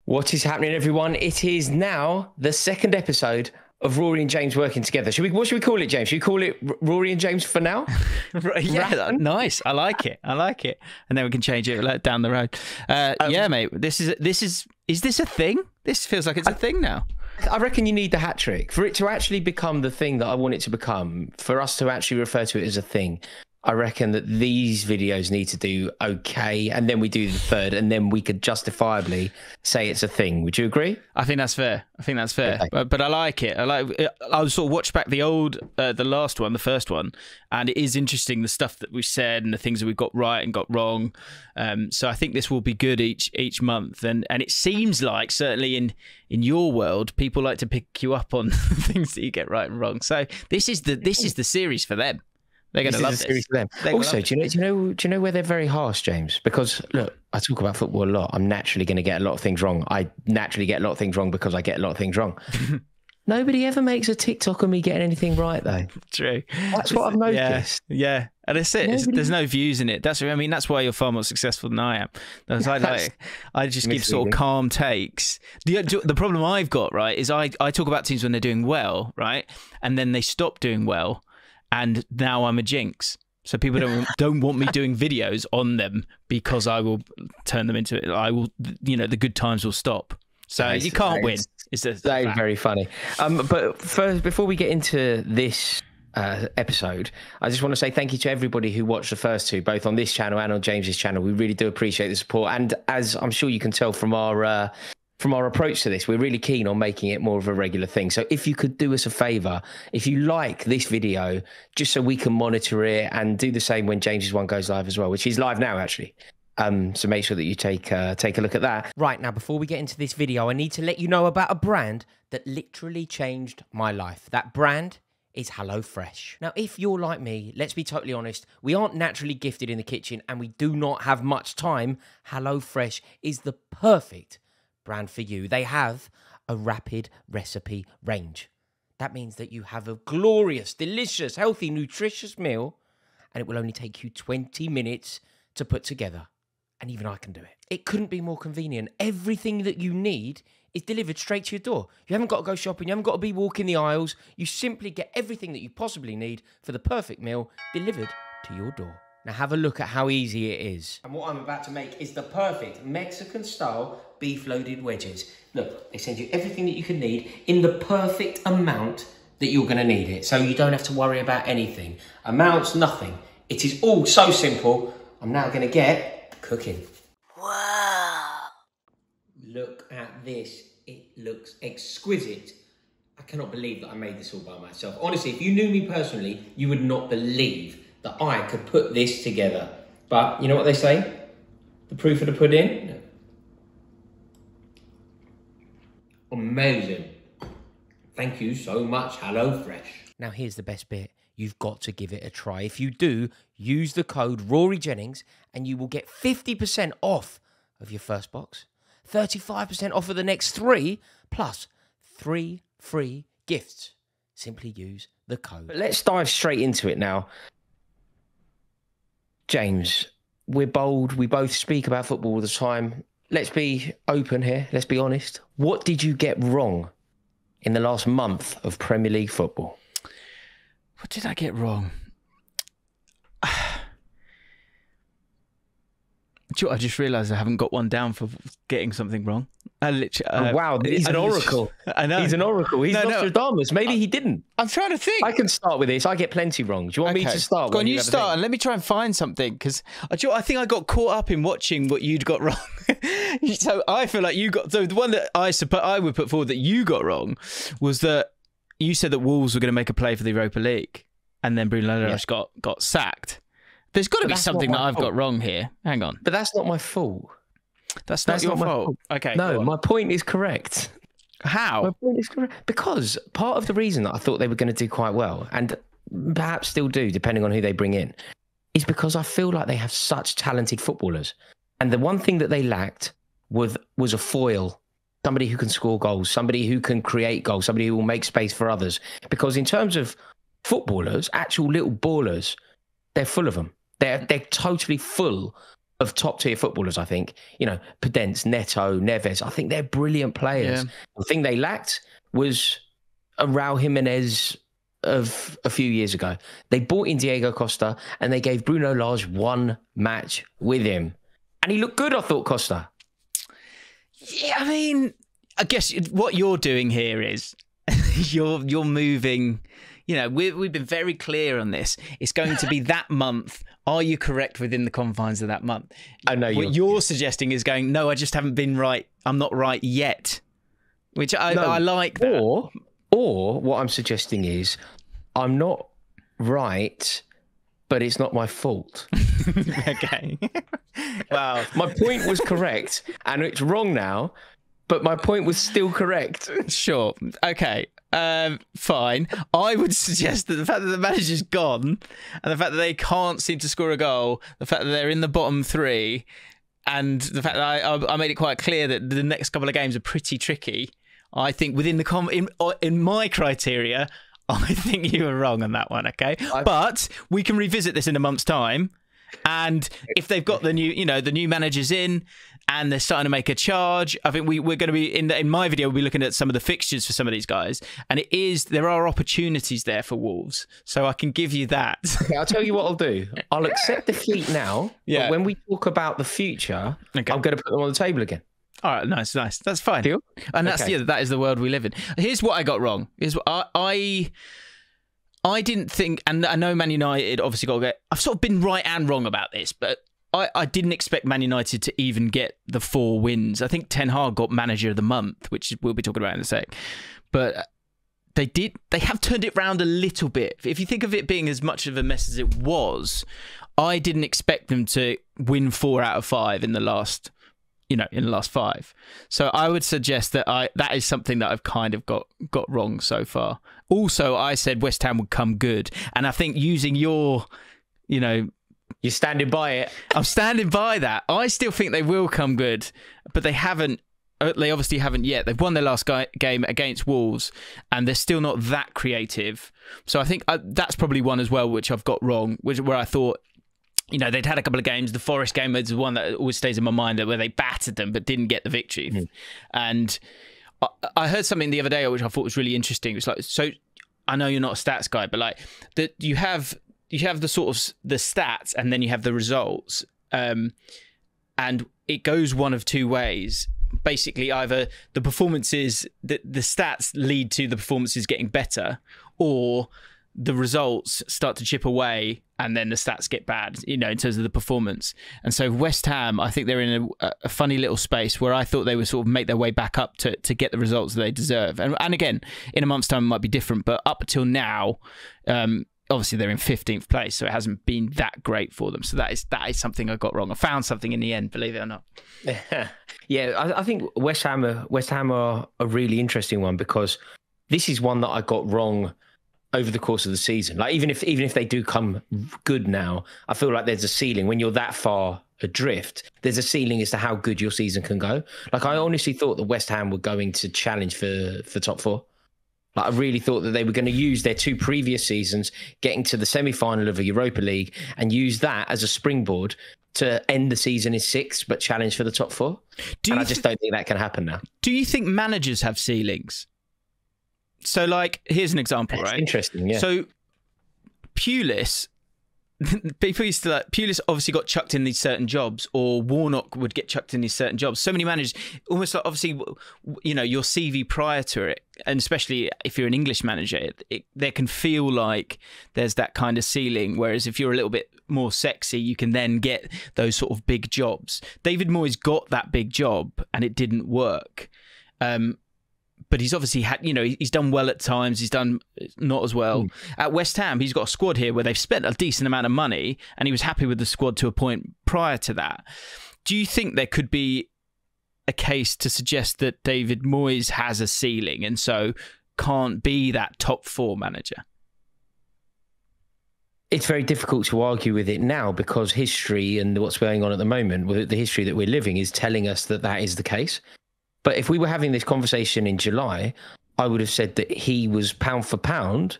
What is happening, everyone? It is now the second episode of Rory and James working together. What should we call it, James? Should we call it Rory and James for now? Yeah, nice. I like it. And then we can change it down the road. Yeah, mate. Is this a thing? This feels like it's a thing now. I reckon you need the hat trick for it to actually become the thing that I want it to become. For us to actually refer to it as a thing, I reckon that these videos need to do okay, and then we do the third, and then we could justifiably say it's a thing. Would you agree? I think that's fair. Okay. But I like it. I sort of watched back the last one, the first one, and it is interesting the stuff that we said and the things that we got right and got wrong. So I think this will be good each month, and it seems like certainly in your world, people like to pick you up on things that you get right and wrong. So this is the series for them. They're going to love this. For them. Also, do you know where they're very harsh, James? Because look, I talk about football a lot. I'm naturally going to get a lot of things wrong. I naturally get a lot of things wrong because I get a lot of things wrong. Nobody ever makes a TikTok of me getting anything right, though. True. That's what I've noticed. Yeah. And that's it. There's no views in it. That's why you're far more successful than I am. I just give sort of calm takes. The problem I've got, right, is I talk about teams when they're doing well, right, and then they stop doing well. And now I'm a jinx. So people don't want me doing videos on them because I will turn them into it. I will, the good times will stop. So you can't win. It's very funny. But first, before we get into this episode, I just want to say thank you to everybody who watched the first two, both on this channel and on James's channel. We really do appreciate the support. And as I'm sure you can tell from our approach to this, we're really keen on making it more of a regular thing. So if you could do us a favor, if you like this video, just so we can monitor it and do the same when James's one goes live as well, which is live now, actually. So make sure that you take a look at that. Right, now, before we get into this video, I need to let you know about a brand that literally changed my life. That brand is HelloFresh. Now, if you're like me, let's be totally honest, we aren't naturally gifted in the kitchen and we do not have much time. HelloFresh is the perfect brand for you. They have a rapid recipe range. That means that you have a glorious, delicious, healthy, nutritious meal, and it will only take you 20 minutes to put together. And even I can do it. It couldn't be more convenient. Everything that you need is delivered straight to your door. You haven't got to go shopping. You haven't got to be walking the aisles. You simply get everything that you possibly need for the perfect meal delivered to your door. Now have a look at how easy it is. And what I'm about to make is the perfect Mexican-style beef-loaded wedges. Look, they send you everything that you can need in the perfect amount that you're going to need it. So you don't have to worry about anything. Amounts, nothing. It is all so simple. I'm now going to get cooking. Wow. Look at this. It looks exquisite. I cannot believe that I made this all by myself. Honestly, if you knew me personally, you would not believe that I could put this together. But you know what they say? The proof of the pudding? Amazing. Thank you so much, HelloFresh. Now here's the best bit. You've got to give it a try. If you do, use the code Rory Jennings and you will get 50% off of your first box, 35% off of the next 3, plus 3 free gifts. Simply use the code. But let's dive straight into it now. James, we're bold. We both speak about football all the time. Let's be open here. Let's be honest. What did you get wrong in the last month of Premier League football? What did I get wrong? I just realised I haven't got one down for getting something wrong. Wow, he's an oracle. I know. He's an oracle. He's Nostradamus. Maybe he didn't. I'm trying to think. I can start with this. I get plenty wrong. Do you want me to start? Go on, you start and let me try and find something, because I think I got caught up in watching what you'd got wrong. So I feel like you got... So the one that I would put forward that you got wrong was that you said that Wolves were going to make a play for the Europa League and then Bruno Lage got sacked. There's got to be something that I've got wrong here. Hang on. But that's not my fault. That's not your fault. Okay. No, my point is correct. How? My point is correct. Because part of the reason that I thought they were going to do quite well, and perhaps still do, depending on who they bring in, is because I feel like they have such talented footballers. And the one thing that they lacked was a foil. Somebody who can score goals, somebody who can create goals, somebody who will make space for others. Because in terms of footballers, actual little ballers, they're full of them. They're totally full of top tier footballers. I think, Podence, Neto, Neves. I think they're brilliant players. Yeah. The thing they lacked was a Raul Jimenez of a few years ago. They bought in Diego Costa and they gave Bruno Lage one match with him, and he looked good. I thought Costa. Yeah, I mean, I guess what you're doing here is you're moving. We've been very clear on this. It's going to be that month. Are you correct within the confines of that month? I know what you're suggesting is going, no, I just haven't been right. I'm not right yet, which I like that. Or what I'm suggesting is I'm not right, but it's not my fault. Okay. Wow. My point was correct and it's wrong now, but my point was still correct. Sure. Okay. Fine. I would suggest that the fact that the manager's gone and the fact that they can't seem to score a goal, the fact that they're in the bottom three, and the fact that I made it quite clear that the next couple of games are pretty tricky, I think within in my criteria, I think you were wrong on that one, okay? But we can revisit this in a month's time. And if they've got the new managers in and they're starting to make a charge, I think we're going to be in my video. We'll be looking at some of the fixtures for some of these guys, and there are opportunities there for Wolves. So I can give you that. Okay, I'll tell you what I'll do. I'll accept defeat now. Yeah. But when we talk about the future, okay, I'm going to put them on the table again. All right, nice. That's fine. Deal? And that is the world we live in. Here's what I got wrong. I didn't think, and I know Man United obviously got to get. I've sort of been right and wrong about this, but I didn't expect Man United to even get the 4 wins. I think Ten Hag got Manager of the Month, which we'll be talking about in a sec. But they have turned it round a little bit. If you think of it being as much of a mess as it was, I didn't expect them to win 4 out of 5 in the last 5. So I would suggest that that is something that I've kind of got wrong so far. Also, I said West Ham would come good, and I think using your, you're standing by it. I'm standing by that. I still think they will come good, but they haven't. They obviously haven't yet. They've won their last game against Wolves, and they're still not that creative. So I think that's probably one as well, which I've got wrong, where I thought, they'd had a couple of games. The Forest game was one that always stays in my mind, where they battered them but didn't get the victory. Mm. And I heard something the other day which I thought was really interesting. It was like, so I know you're not a stats guy, but like that you have the sort of the stats and then you have the results, and it goes one of two ways. Basically, either the performances, the stats lead to the performances getting better, or the results start to chip away and then the stats get bad, in terms of the performance. And so West Ham, I think they're in a funny little space where I thought they would sort of make their way back up to get the results that they deserve. And again, in a month's time, it might be different. But up until now, obviously they're in 15th place, so it hasn't been that great for them. So that is something I got wrong. I found something in the end, believe it or not. Yeah, I think West Ham are a really interesting one, because this is one that I got wrong over the course of the season. Like even if they do come good now, I feel like there's a ceiling when you're that far adrift. There's a ceiling as to how good your season can go. Like I honestly thought that West Ham were going to challenge for top 4. Like I really thought that they were going to use their 2 previous seasons, getting to the semi-final of a Europa League, and use that as a springboard to end the season in 6th, but challenge for the top 4. And I just don't think that can happen now. Do you think managers have ceilings? So, like, here's an example, right? Interesting, yeah. So, Pulis, people used to like, Pulis obviously got chucked in these certain jobs, or Warnock would get chucked in these certain jobs. So many managers, almost like, obviously, your CV prior to it, and especially if you're an English manager, there can feel like there's that kind of ceiling. Whereas if you're a little bit more sexy, you can then get those sort of big jobs. David Moyes got that big job and it didn't work. But he's obviously had, he's done well at times. He's done not as well. At West Ham, he's got a squad here where they've spent a decent amount of money, and he was happy with the squad to a point prior to that. Do you think there could be a case to suggest that David Moyes has a ceiling and so can't be that top 4 manager? It's very difficult to argue with it now, because history and what's going on at the moment, the history that we're living, is telling us that that is the case. But if we were having this conversation in July, I would have said that he was pound for pound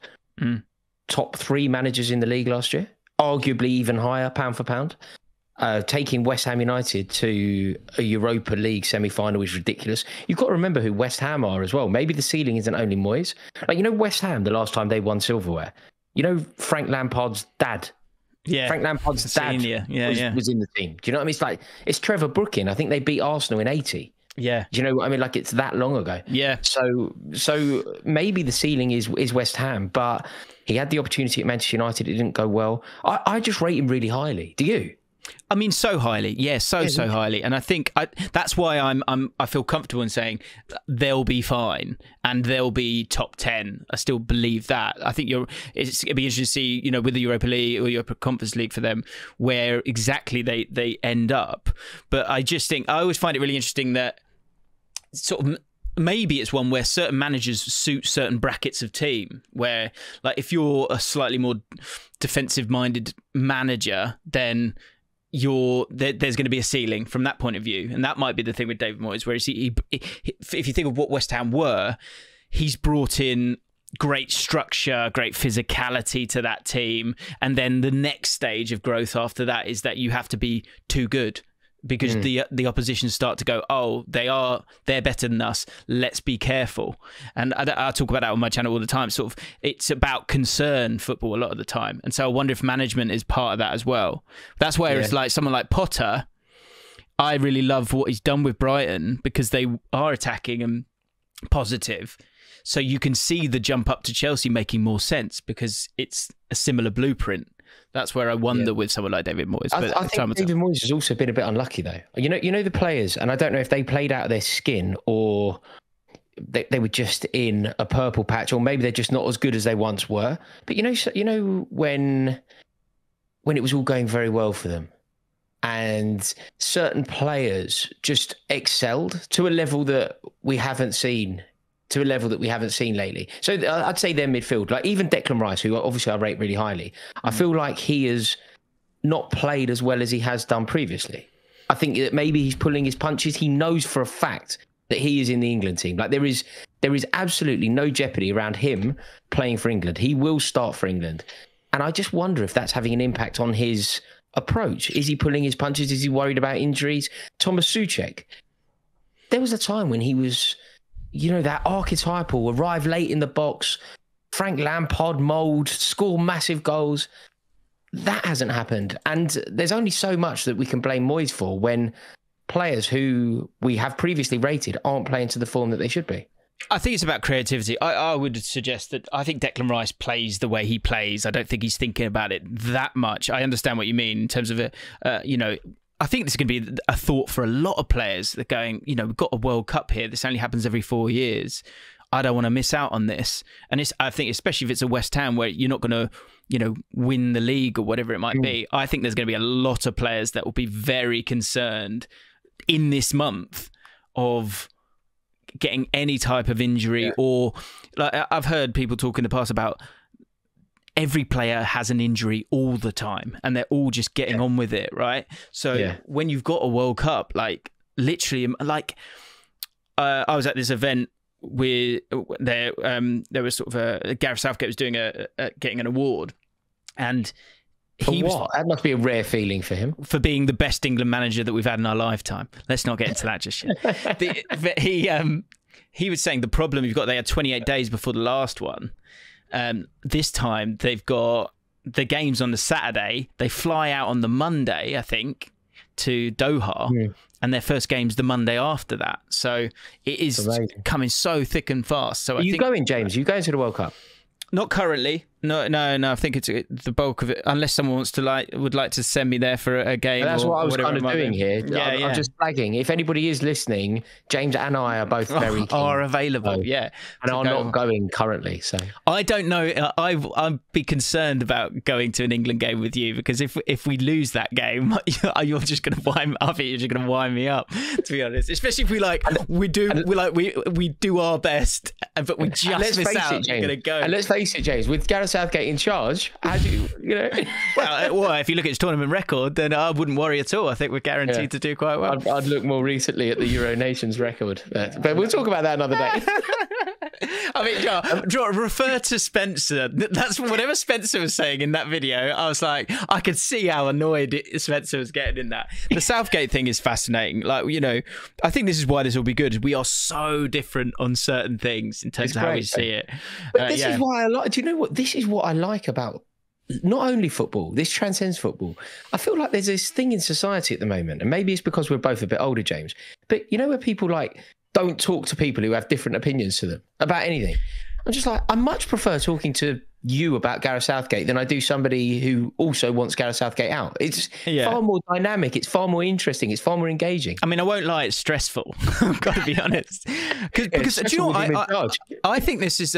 top 3 managers in the league last year, arguably even higher pound for pound. taking West Ham United to a Europa League semi-final is ridiculous. You've got to remember who West Ham are as well. Maybe the ceiling isn't only Moyes. Like, you know, West Ham, the last time they won silverware, you know, Frank Lampard's dad. Yeah, Frank Lampard's dad was in the team. Do you know what I mean? It's like, it's Trevor Brooking. I think they beat Arsenal in 80. Yeah. Do you know what I mean? Like, it's that long ago. Yeah. So maybe the ceiling is West Ham, but he had the opportunity at Manchester United. It didn't go well. I just rate him really highly. Do you? I mean, so highly. Yeah, so highly. And I think that's why I feel comfortable in saying they'll be fine and they'll be top 10. I still believe that. I think it'd be interesting to see, you know, with the Europa League or Europa Conference League for them, where exactly they end up. But I just think, I always find it really interesting that sort of, maybe it's one where certain managers suit certain brackets of team, where, like, if you're a slightly more defensive minded manager, then there's going to be a ceiling from that point of view. And that might be the thing with David Moyes, where if you think of what West Ham were, he's brought in great structure, great physicality to that team. And then the next stage of growth after that is that you have to be too good, because the opposition start to go, oh, they're better than us, let's be careful. And I talk about that on my channel all the time. Sort of, it's about concern football a lot of the time. And so I wonder if management is part of that as well. That's where it's like someone like Potter, I really love what he's done with Brighton, because they are attacking and positive. So you can see the jump up to Chelsea making more sense, because it's a similar blueprint. That's where I wonder with someone like David Moyes. But I think David Moyes has also been a bit unlucky, though. You know the players, and I don't know if they played out of their skin or they were just in a purple patch, or maybe they're just not as good as they once were. But you know when it was all going very well for them, and certain players just excelled to a level that we haven't seen. Lately. So I'd say their midfield, like even Declan Rice, who obviously I rate really highly, I feel like he has not played as well as he has done previously. I think that maybe he's pulling his punches. He knows for a fact that he is in the England team. Like there is absolutely no jeopardy around him playing for England. He will start for England. And I just wonder if that's having an impact on his approach. Is he pulling his punches? Is he worried about injuries? Thomas Souček, there was a time when he was, you know, that archetypal, arrive late in the box, Frank Lampard mould, score massive goals. That hasn't happened. And there's only so much that we can blame Moyes for when players who we have previously rated aren't playing to the form that they should be. I think it's about creativity. I would suggest that I think Declan Rice plays the way he plays. I don't think he's thinking about it that much. I understand what you mean in terms of it, you know, I think this is going to be a thought for a lot of players. They're going, you know, we've got a World Cup here. This only happens every 4 years. I don't want to miss out on this. And I think, especially if it's a West Ham where you're not going to, you know, win the league or whatever it might be, I think there's going to be a lot of players that will be very concerned in this month of getting any type of injury. Or like I've heard people talk in the past about every player has an injury all the time and they're all just getting on with it, right? So when you've got a World Cup, like literally, like I was at this event where there was sort of Gareth Southgate was doing getting an award, and that must be a rare feeling for him, for being the best England manager that we've had in our lifetime. Let's not get into that just yet. He was saying the problem you've got, they had 28 days before the last one. This time they've got the games on the Saturday. They fly out on the Monday, I think, to Doha, and their first game's the Monday after that. So it is coming so thick and fast. So are you going, James? Are you going to the World Cup? Not currently. No. I think it's the bulk of it. Unless someone would like to send me there for a game. Well, that's what I was kind of doing here. I'm just flagging. If anybody is listening, James and I are both very keen. Are available. And are not going currently. So I don't know. I'd be concerned about going to an England game with you, because if we lose that game, you're just going to wind. I think you're just going to wind me up. To be honest, especially if we do our best, but we just miss out. You're going to go. And let's face it, James, with Gareth Southgate in charge, how do you know? Well, if you look at his tournament record, then I wouldn't worry at all. I think we're guaranteed to do quite well. I'd look more recently at the Euro Nations record, but we'll talk about that another day. I mean, refer to Spencer. That's whatever Spencer was saying in that video. I was like, I could see how annoyed Spencer was getting in that. The Southgate thing is fascinating. Like, you know, I think this is why this will be good. We are so different on certain things in terms of how we see it. But this is why I like. Do you know what? This is what I like about not only football. This transcends football. I feel like there's this thing in society at the moment, and maybe it's because we're both a bit older, James. But you know, where people like don't talk to people who have different opinions to them about anything. I'm just like, I much prefer talking to you about Gareth Southgate than I do somebody who also wants Gareth Southgate out. It's far more dynamic. It's far more interesting. It's far more engaging. I mean, I won't lie, it's stressful. I've got to be honest. Because do you know what? I think this is...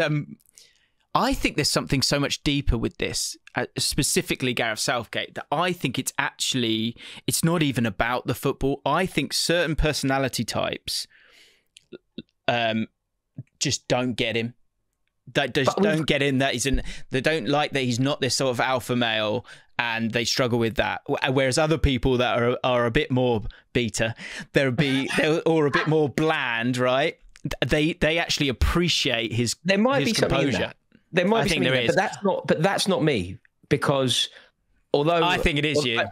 I think there's something so much deeper with this, specifically Gareth Southgate, that I think it's not even about the football. I think certain personality types just don't get him. They just don't get him. They don't like that he's not this sort of alpha male, and they struggle with that. Whereas other people that are a bit more beta, they're or a bit more bland, right? They actually appreciate his composure. There might be something in that. There might be something in that, but that's not me, because although I think it is you.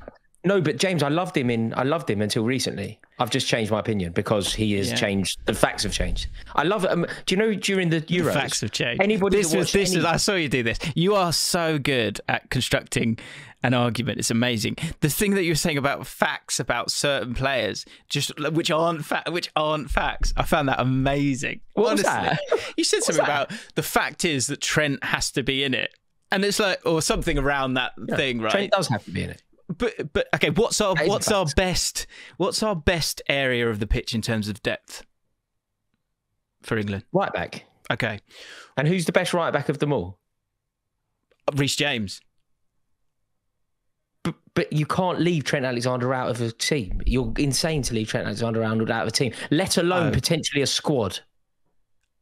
No, but James, I loved him until recently. I've just changed my opinion because he has changed. The facts have changed. I love it. Do you know during the Euros? The facts have changed. Anybody I saw you do this. You are so good at constructing an argument. It's amazing. The thing that you were saying about facts about certain players, which aren't facts. I found that amazing. What was that? You said something about the fact is that Trent has to be in it, and it's like, or something around that thing, right? Trent does have to be in it. But okay, what's our best area of the pitch in terms of depth for England? Right back. Okay. And who's the best right back of them all? Reece James. But you can't leave Trent Alexander out of a team. You're insane to leave Trent Alexander-Arnold out of a team, let alone potentially a squad.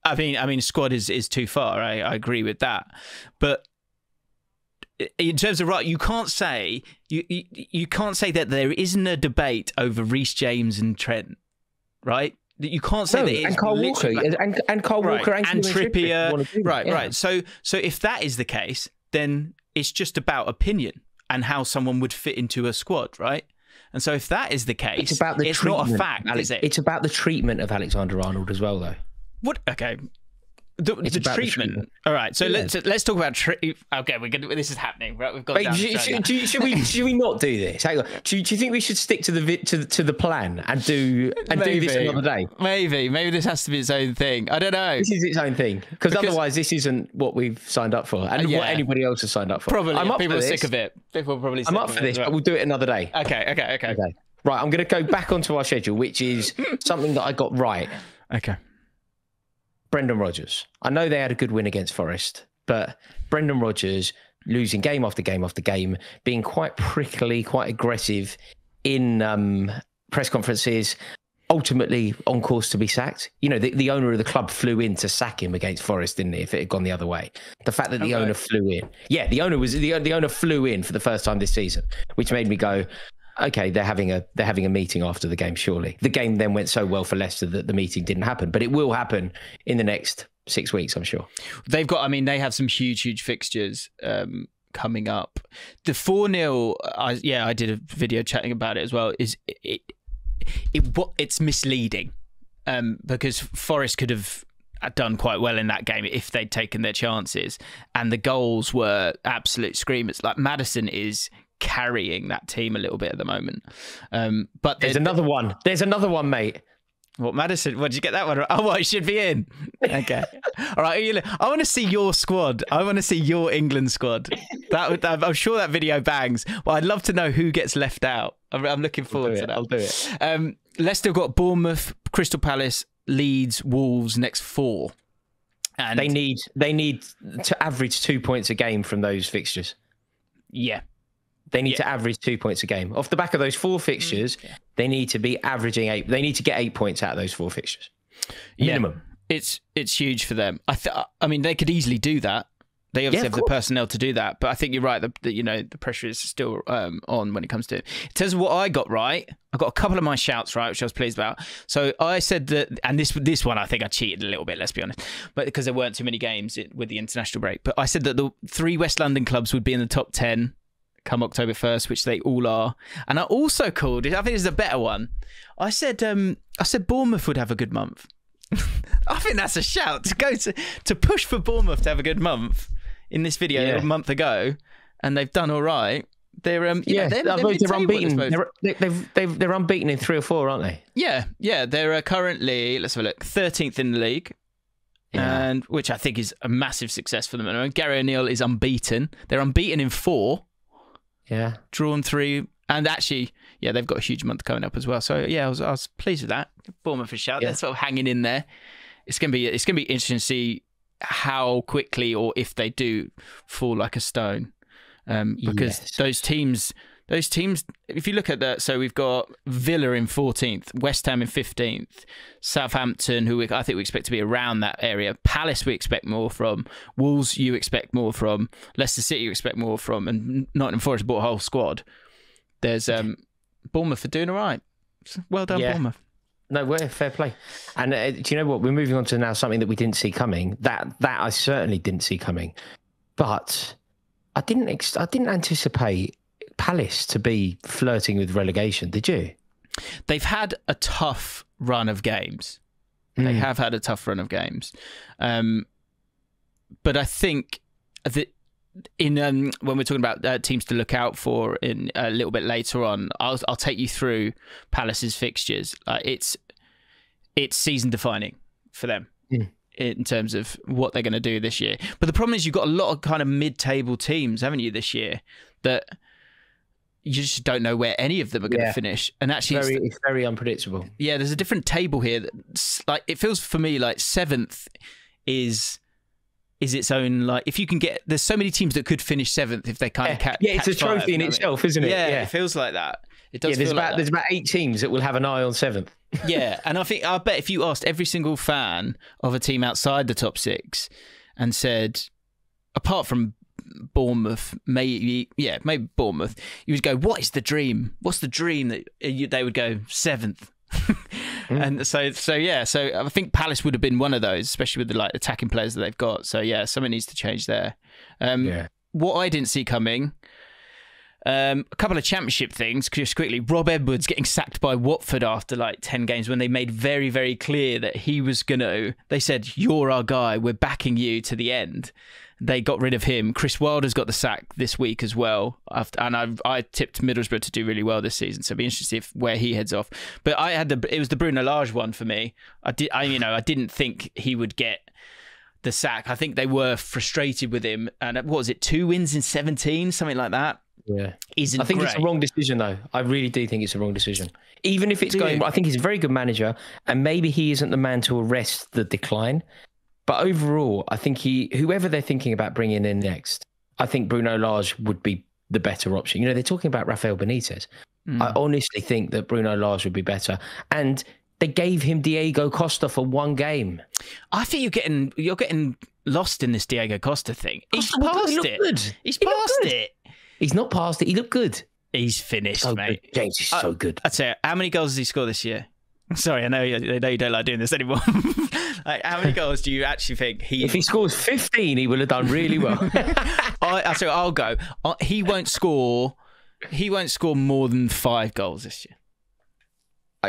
I mean, squad is too far. I agree with that, but in terms of you can't say that there isn't a debate over Reece James and Trent, right? You can't say that. And Carl Walker and Carl Walker and Trippier, right. So if that is the case, then it's just about opinion and how someone would fit into a squad, right? And so if that is the case, it's not a fact, is it? It's about the treatment of Alexander-Arnold as well, though. What? Okay. The treatment. All right, so let's talk about okay, this is happening. Right, we've got. Wait, should we not do this? Hang on. Do you think we should stick to the plan and do this another day? Maybe this has to be its own thing. I don't know. This is its own thing because otherwise this isn't what we've signed up for and what anybody else has signed up for. Probably, people are sick of it. People are probably. I'm up for this, but we'll do it another day. Okay. Right, I'm going to go back onto our schedule, which is something that I got right. Okay. Brendan Rodgers. I know they had a good win against Forest, but Brendan Rodgers losing game after game after game, being quite prickly, quite aggressive in press conferences, ultimately on course to be sacked. You know, the owner of the club flew in to sack him against Forest, didn't he, if it had gone the other way? The fact that the owner flew in. Yeah, the owner flew in for the first time this season, which made me go, okay, they're having a meeting after the game, surely. The game then went so well for Leicester that the meeting didn't happen, but it will happen in the next 6 weeks, I'm sure. They have some huge fixtures coming up. The 4-0, I did a video chatting about it as well, it's misleading because Forest could have done quite well in that game if they'd taken their chances, and the goals were absolute screamers. Like Maddison is carrying that team a little bit at the moment. But there's another one. There's another one, mate. What, Maddison? What, did you get that one? Oh, well, it should be in. Okay. All right. I want to see your squad. I want to see your England squad. I'm sure that video bangs. Well, I'd love to know who gets left out. I'm looking forward to that. I'll do it. Leicester got Bournemouth, Crystal Palace, Leeds, Wolves next 4. And they need to average 2 points a game from those fixtures. Yeah. They need to average 2 points a game. Off the back of those 4 fixtures, they need to be averaging 8. They need to get 8 points out of those 4 fixtures. Minimum. Yeah, it's huge for them. I mean, they could easily do that. They obviously have the personnel to do that, but I think you're right. The pressure is still on when it comes to it. In terms of what I got right, I got a couple of my shouts right, which I was pleased about. So I said that, and this one I think I cheated a little bit. Let's be honest, but because there weren't too many games with the international break. But I said that the 3 West London clubs would be in the top 10 come October 1st, which they all are. And I also called it. I think it's a better one. I said Bournemouth would have a good month. I think that's a shout to push for Bournemouth to have a good month. In this video a month ago, and they've done all right. They're they're unbeaten. They're unbeaten in 3 or 4, aren't they? Yeah. They're currently, let's have a look, 13th in the league, and which I think is a massive success for them. And Gary O'Neill is unbeaten. They're unbeaten in 4. Yeah, drawn 3, and actually, they've got a huge month coming up as well. So I was pleased with that. Bournemouth a shout. They're sort of hanging in there. It's gonna be interesting to see how quickly or if they do fall like a stone, because those teams, if you look at that, so we've got Villa in 14th, West Ham in 15th, Southampton, who I think we expect to be around that area, Palace we expect more from, Wolves you expect more from, Leicester City you expect more from, and Nottingham Forest bought a whole squad. There's Bournemouth are doing all right. Well done, Bournemouth. No, we're fair play. And do you know what? We're moving on to now something that we didn't see coming. That I certainly didn't see coming. But I didn't anticipate Palace to be flirting with relegation. Did you? They've had a tough run of games. They have had a tough run of games. But I think that when we're talking about teams to look out for in a little bit later on, I'll take you through Palace's fixtures. It's season defining for them in terms of what they're going to do this year. But the problem is you've got a lot of kind of mid-table teams, haven't you, this year, that you just don't know where any of them are going to finish. And actually, it's very unpredictable. Yeah, there's a different table here. It feels for me like 7th is its own, like, if you can get, there's so many teams that could finish 7th if they kind of catch. Yeah, it's a trophy in itself, isn't it? Yeah, it feels like that. It does. There's about 8 teams that will have an eye on 7th. Yeah, and I bet if you asked every single fan of a team outside the top 6 and said, apart from Bournemouth, maybe Bournemouth, you would go, what is the dream? What's the dream? That they would go 7th. And so I think Palace would have been one of those, especially with the attacking players that they've got. So something needs to change there. What I didn't see coming, a couple of championship things just quickly. Rob Edwards getting sacked by Watford after 10 games when they made very, very clear that he was they said, you're our guy, we're backing you to the end. They got rid of him. Chris Wilder's got the sack this week as well. I tipped Middlesbrough to do really well this season, so it'll be interesting to see where he heads off. But it was the Bruno Lage one for me. I didn't think he would get the sack. I think they were frustrated with him. And what was it, 2 wins in 17, something like that? Yeah, I think it's a wrong decision, though. I really do think it's a wrong decision. Even if it's going, I think he's a very good manager, and maybe he isn't the man to arrest the decline. But overall, I think whoever they're thinking about bringing in next, I think Bruno Lage would be the better option. They're talking about Rafael Benitez. I honestly think that Bruno Lage would be better. And they gave him Diego Costa for 1 game. I think you're getting lost in this Diego Costa thing. He's past it. He's past it. He's not past it. He looked good. He's finished, mate. Good. James is so good. I'd say, how many goals does he score this year? Sorry, I know you don't like doing this anymore. How many goals do you actually think If he scores 15, he will have done really well. I'll go. He won't score more than 5 goals this year.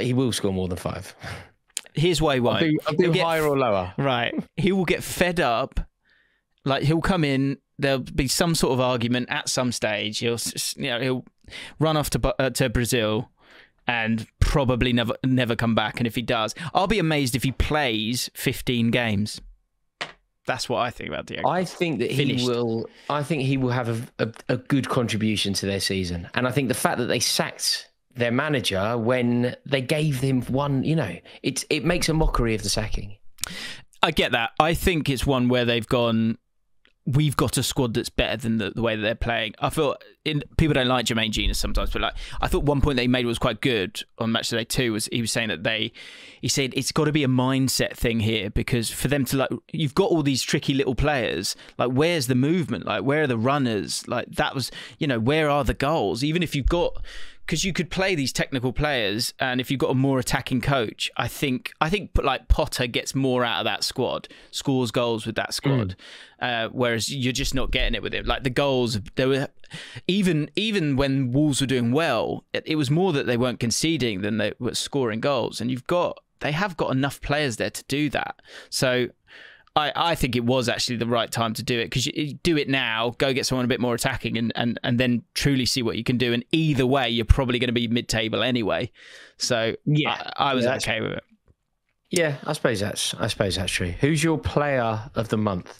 He will score more than 5. Here's why he won't. I'll do higher or lower. Right. He will get fed up. He'll come in. There'll be some sort of argument at some stage. He'll run off to Brazil and probably never come back. And if he does, I'll be amazed if he plays 15 games. That's what I think about Diego. I think that he will have a good contribution to their season. And I think the fact that they sacked their manager when they gave him one, it makes a mockery of the sacking. I get that. I think it's one where they've gone, we've got a squad that's better than the way that they're playing. I feel people don't like Jermaine Genius sometimes, but like I thought one point they made was quite good on Matchday 2 was he was saying that he said it's got to be a mindset thing here, because for them to, like, you've got all these tricky little players, like where's the movement, like where are the runners, like that was, you know, where are the goals, even if you've got, because you could play these technical players, and if you've got a more attacking coach, I think like Potter gets more out of that squad, scores goals with that squad, whereas you're just not getting it with him. Like the goals, there were even when Wolves were doing well, it was more that they weren't conceding than they were scoring goals, and they have got enough players there to do that. So I think it was actually the right time to do it, because you do it now, go get someone a bit more attacking, and then truly see what you can do. And either way, you're probably going to be mid-table anyway. So yeah, I was okay with it. Yeah, I suppose that's true. Who's your player of the month?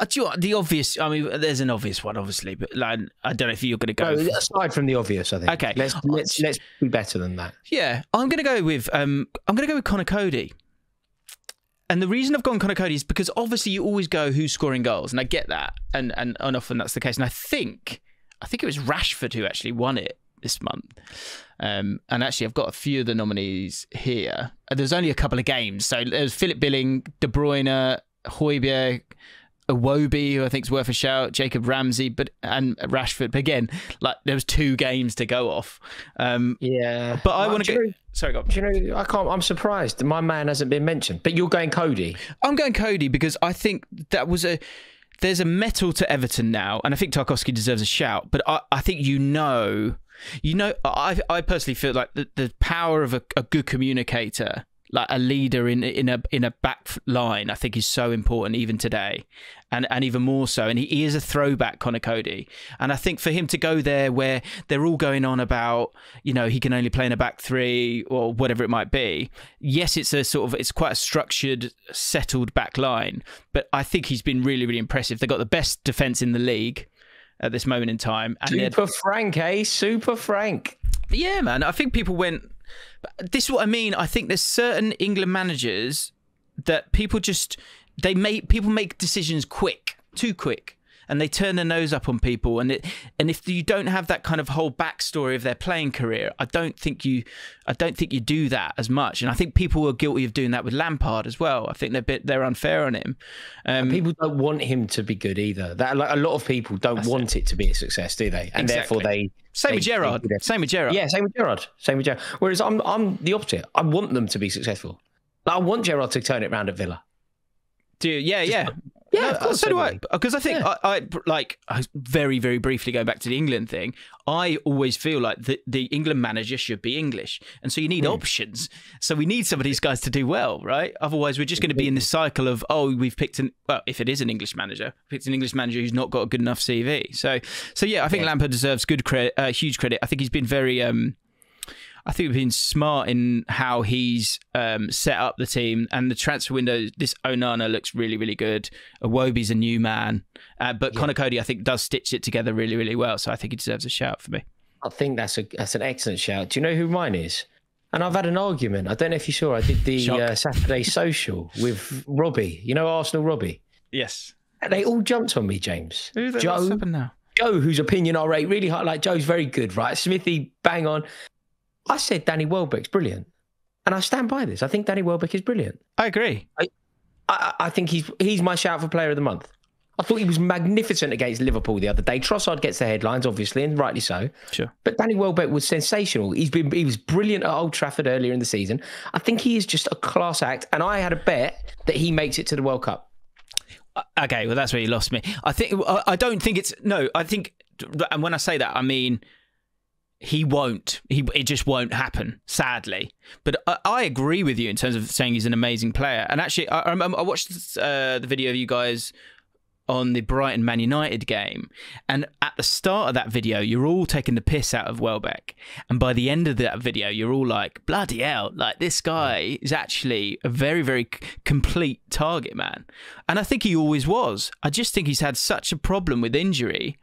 Do you know what, the obvious? I mean, there's an obvious one, obviously, but like, I don't know if you're going to go. Aside from the obvious, I think. Okay, let's be better than that. Yeah, I'm going to go with Connor Cody. And the reason I've gone Connor Cody is because obviously you always go who's scoring goals, and I get that, and often that's the case. And I think it was Rashford who actually won it this month. And actually, I've got a few of the nominees here. There's only a couple of games, so there's Philip Billing, De Bruyne, Højbjerg, Iwobi, who I think is worth a shout, Jacob Ramsey, and Rashford. But again, like there was 2 games to go off. Yeah, but I want to go. Sorry, go on. Do you know, I'm surprised my man hasn't been mentioned. But you're going Cody. I'm going Cody because I think there's a mettle to Everton now, and I think Tarkowski deserves a shout. But I think I personally feel like the power of a good communicator, like a leader in a back line, I think is so important even today, and even more so. And he is a throwback, Connor Cody, and I think for him to go there where they're all going on about, you know, he can only play in a back 3 or whatever it might be. Yes, it's quite a structured, settled back line, but I think he's been really, really impressive. They've got the best defence in the league at this moment in time. And Super Frank, eh? Super Frank. Yeah, man. I think people went. This is what I mean. I think there's certain England managers that people make decisions too quick, and they turn their nose up on people. And if you don't have that kind of whole backstory of their playing career, I don't think you do that as much. And I think people were guilty of doing that with Lampard as well. I think they're unfair on him. And people don't want him to be good either. That, like, a lot of people don't want it to be a success, do they? And exactly. Therefore they. Same with Gerrard. Yeah, same with Gerrard. Whereas I'm the opposite. I want them to be successful. Like, I want Gerrard to turn it around at Villa. Do you? Yeah. Yeah, of course. So do I. Because I think I very, very briefly going back to the England thing, I always feel like the England manager should be English. And so you need options. So we need some of these guys to do well, right? Otherwise, we're just going to be in this cycle of, we've picked if it is an English manager, picked an English manager who's not got a good enough CV. So yeah, I think Lampard deserves good credit, huge credit. I think he's been very... I think we've been smart in how he's set up the team, and the transfer window. This Onana looks really, really good. Iwobi's a new man, but Connor Cody, I think, does stitch it together really, really well. So I think he deserves a shout for me. I think that's an excellent shout. Do you know who mine is? And I've had an argument. I don't know if you saw. I did the Saturday social with Robbie. You know Arsenal Robbie? Yes. And they all jumped on me, James. What's happened now? Joe, whose opinion I rate really high. Like, Joe's very good, right? Smithy, bang on. I said Danny Welbeck's brilliant, and I stand by this. I think Danny Welbeck is brilliant. I agree. I think he's my shout for Player of the Month. I thought he was magnificent against Liverpool the other day. Trossard gets the headlines, obviously, and rightly so. Sure. But Danny Welbeck was sensational. He was brilliant at Old Trafford earlier in the season. I think he is just a class act, and I had a bet that he makes it to the World Cup. Okay, well, that's where you lost me. I don't think it's... No, I think... And when I say that, I mean... He won't. It just won't happen, sadly. But I agree with you in terms of saying he's an amazing player. And actually, I watched the video of you guys on the Brighton Man United game. And at the start of that video, you're all taking the piss out of Welbeck. And by the end of that video, you're all like, bloody hell, like this guy is actually a very, very complete target man. And I think he always was. I just think he's had such a problem with injury.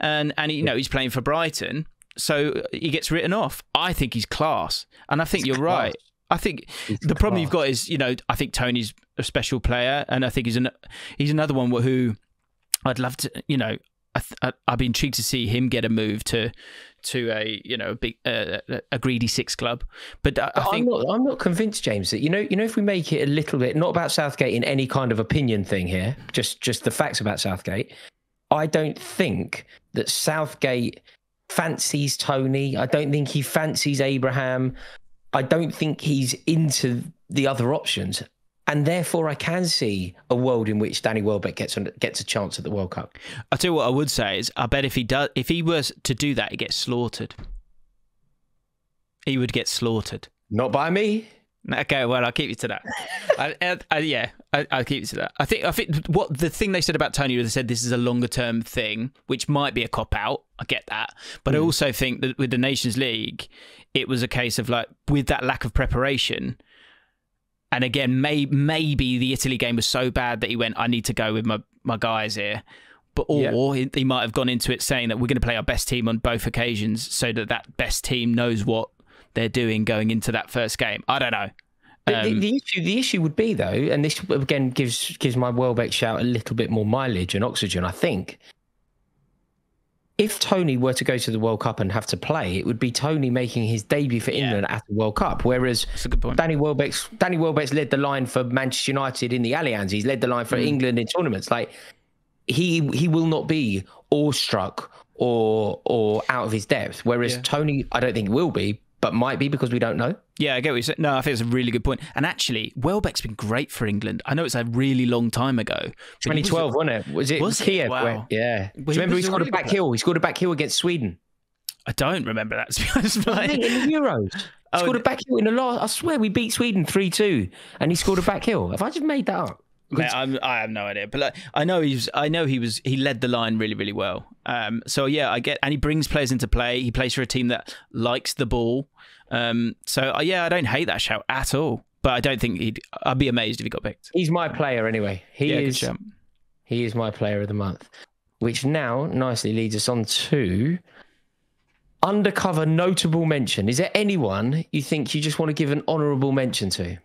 And he's playing for Brighton. So he gets written off. I think he's class. And I think you're right. I think the problem you've got is, I think Tony's a special player. And I think he's another one who I'd love to, I'd be intrigued to see him get a move to a a big a greedy six club. But I think I'm not convinced, James, that if we make it a little bit not about Southgate in any kind of opinion thing here, just the facts about Southgate. I don't think that Southgate fancies Tony. I don't think he fancies Abraham. I don't think he's into the other options. And therefore, I can see a world in which Danny Welbeck gets a chance at the World Cup. I'll tell you what I would say is, I bet if he was to do that, he'd get slaughtered. He would get slaughtered. Not by me. Okay, well, I'll keep you to that. I'll keep you to that. I think what the thing they said about Tony was they said this is a longer term thing, which might be a cop out. I get that, but I also think that with the Nations League, it was a case of like with that lack of preparation. And again, maybe the Italy game was so bad that he went, I need to go with my guys here. Or he might have gone into it saying that we're going to play our best team on both occasions so that best team knows what they're doing going into that first game. I don't know. The issue would be, though, and this, again, gives my Welbeck shout a little bit more mileage and oxygen, I think. If Tony were to go to the World Cup and have to play, it would be Tony making his debut for England at the World Cup. Whereas that's a good point. Danny Welbeck's led the line for Manchester United in the Allianz. He's led the line for England in tournaments. Like he will not be awestruck or out of his depth. Whereas Tony, I don't think will be, but might be because we don't know. Yeah, I get what you're saying. No, I think it's a really good point. And actually, Welbeck's been great for England. I know it's a really long time ago. 2012, wasn't it? Was it Kiev? Wow. Yeah. Do you remember he scored a back heel? He scored a back heel against Sweden. I don't remember that, to be honest. I think in the Euros. He scored a back heel in the last... I swear we beat Sweden 3-2 and he scored a back heel. Have I just made that up? Mate, I have no idea, but I know he led the line really, really well. So yeah, I get, and he brings players into play. He plays for a team that likes the ball. I don't hate that shout at all. But I don't think I'd be amazed if he got picked. He's my player anyway. He is my player of the month, which now nicely leads us on to undercover notable mention. Is there anyone you think you just want to give an honourable mention to?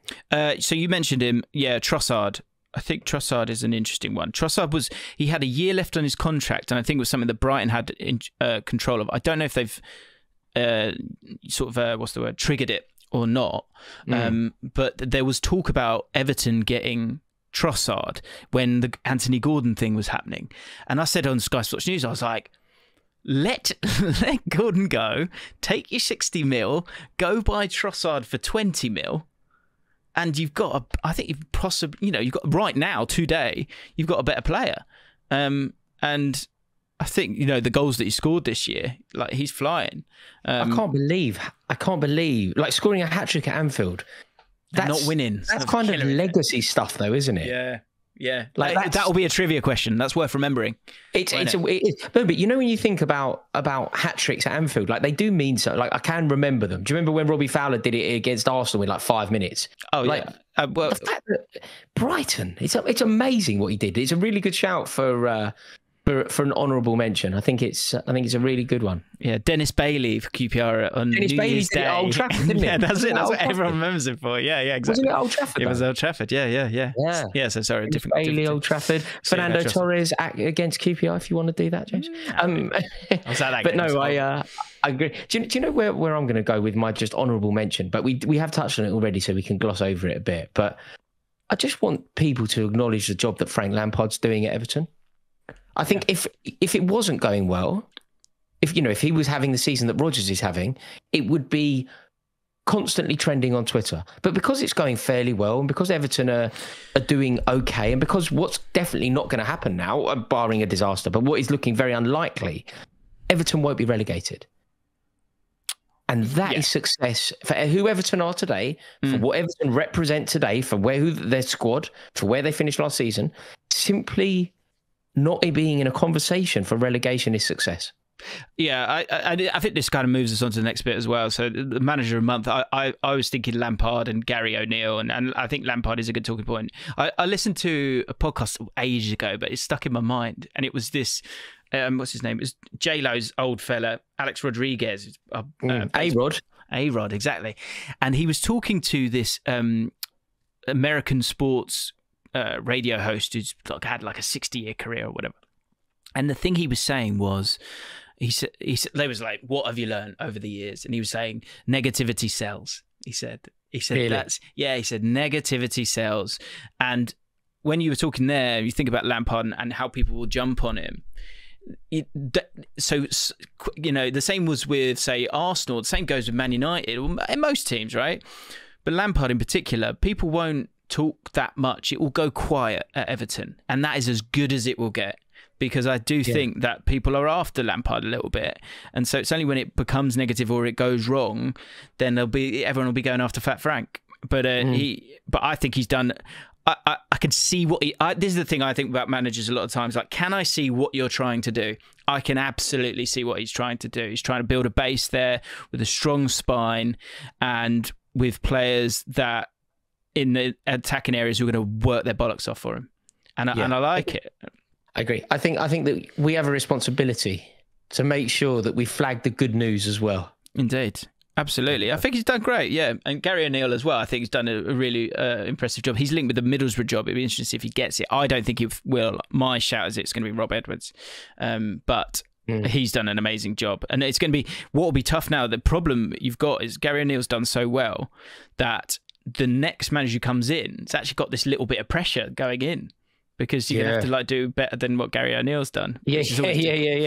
So you mentioned him, Trossard. I think Trossard is an interesting one. Trossard he had a year left on his contract, and I think it was something that Brighton had in, control of. I don't know if they've triggered it or not. But there was talk about Everton getting Trossard when the Anthony Gordon thing was happening. And I said on Sky Sports News, I was like, let Gordon go, take your 60 mil, go buy Trossard for 20 mil. And you've got, you've got right now, today, you've got a better player. And I think, the goals that he scored this year, like he's flying. I can't believe, like scoring a hat-trick at Anfield. That's not winning. That's kind of legacy stuff though, isn't it? Yeah. Yeah, like that will be a trivia question. That's worth remembering. But when you think about hat tricks at Anfield, like they do mean so. Like I can remember them. Do you remember when Robbie Fowler did it against Arsenal in like 5 minutes? Oh, like, yeah. The fact that Brighton, it's amazing what he did. It's a really good shout for an honourable mention. I think it's a really good one. Yeah, Dennis Bailey for QPR on Dennis New Bailey Year's did Day. It at Old Trafford, didn't he? Yeah, that's it. That's what everyone remembers it for. Yeah, exactly. Wasn't it Old Trafford? It was Old Trafford. Yeah. So sorry, Dennis Bailey, Old Trafford. Fernando Torres against QPR. If you want to do that, James. But no, I agree. Do you know where I'm going to go with my just honourable mention? But we have touched on it already, so we can gloss over it a bit. But I just want people to acknowledge the job that Frank Lampard's doing at Everton. I think if it wasn't going well, if he was having the season that Rodgers is having, it would be constantly trending on Twitter. But because it's going fairly well, and because Everton are doing okay, and because what's definitely not going to happen now, barring a disaster, but what is looking very unlikely, Everton won't be relegated. And that is success for who Everton are today, for what Everton represent today, for their squad, for where they finished last season. Simply not being in a conversation for relegation is success. Yeah, I think this kind of moves us on to the next bit as well. So the manager of the month, I was thinking Lampard and Gary O'Neill, and I think Lampard is a good talking point. I listened to a podcast ages ago, but it's stuck in my mind, and it was this. What's his name? It was J-Lo's old fella, Alex Rodriguez. A-Rod, exactly. And he was talking to this American sports radio host who's had like a 60-year career or whatever. And the thing he was saying was, he said they was like, what have you learned over the years? And he was saying negativity sells. He said really? He said negativity sells. And when you were talking there, you think about Lampard and how people will jump on him. So, you know, the same was with, say, Arsenal. The same goes with Man United, and most teams, right? But Lampard in particular, people won't talk that much. It will go quiet at Everton, and that is as good as it will get. Because I do think that people are after Lampard a little bit, and so it's only when it becomes negative or it goes wrong, then everyone will be going after Fat Frank. But I think he's done. I can see what this is the thing I think about managers a lot of times. Like, can I see what you're trying to do? I can absolutely see what he's trying to do. He's trying to build a base there with a strong spine and with players that in the attacking areas who are going to work their bollocks off for him, and I like it. I agree. I think that we have a responsibility to make sure that we flag the good news as well. Indeed. Absolutely. I think he's done great, yeah. And Gary O'Neill as well, I think he's done a really impressive job. He's linked with the Middlesbrough job. It'd be interesting to see if he gets it. I don't think he will. My shout is it's going to be Rob Edwards. But he's done an amazing job. And it's going to be, what will be tough now, the problem you've got is Gary O'Neill's done so well that the next manager who comes in, it's actually got this little bit of pressure going in. Because you're going to have to do better than what Gary O'Neill's done. Yeah.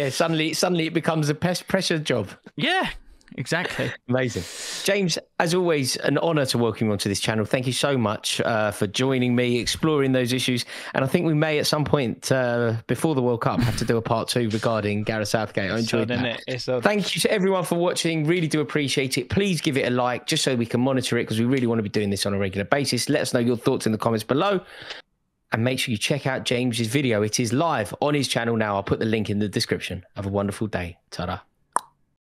Suddenly it becomes a pressure job. Yeah, exactly. Amazing. James, as always, an honour to welcome you onto this channel. Thank you so much for joining me, exploring those issues. And I think we may at some point before the World Cup have to do a part 2 regarding Gareth Southgate. I enjoyed that. Thank you to everyone for watching. Really do appreciate it. Please give it a like just so we can monitor it, because we really want to be doing this on a regular basis. Let us know your thoughts in the comments below. And make sure you check out James's video. It is live on his channel now. I'll put the link in the description. Have a wonderful day. Ta-da.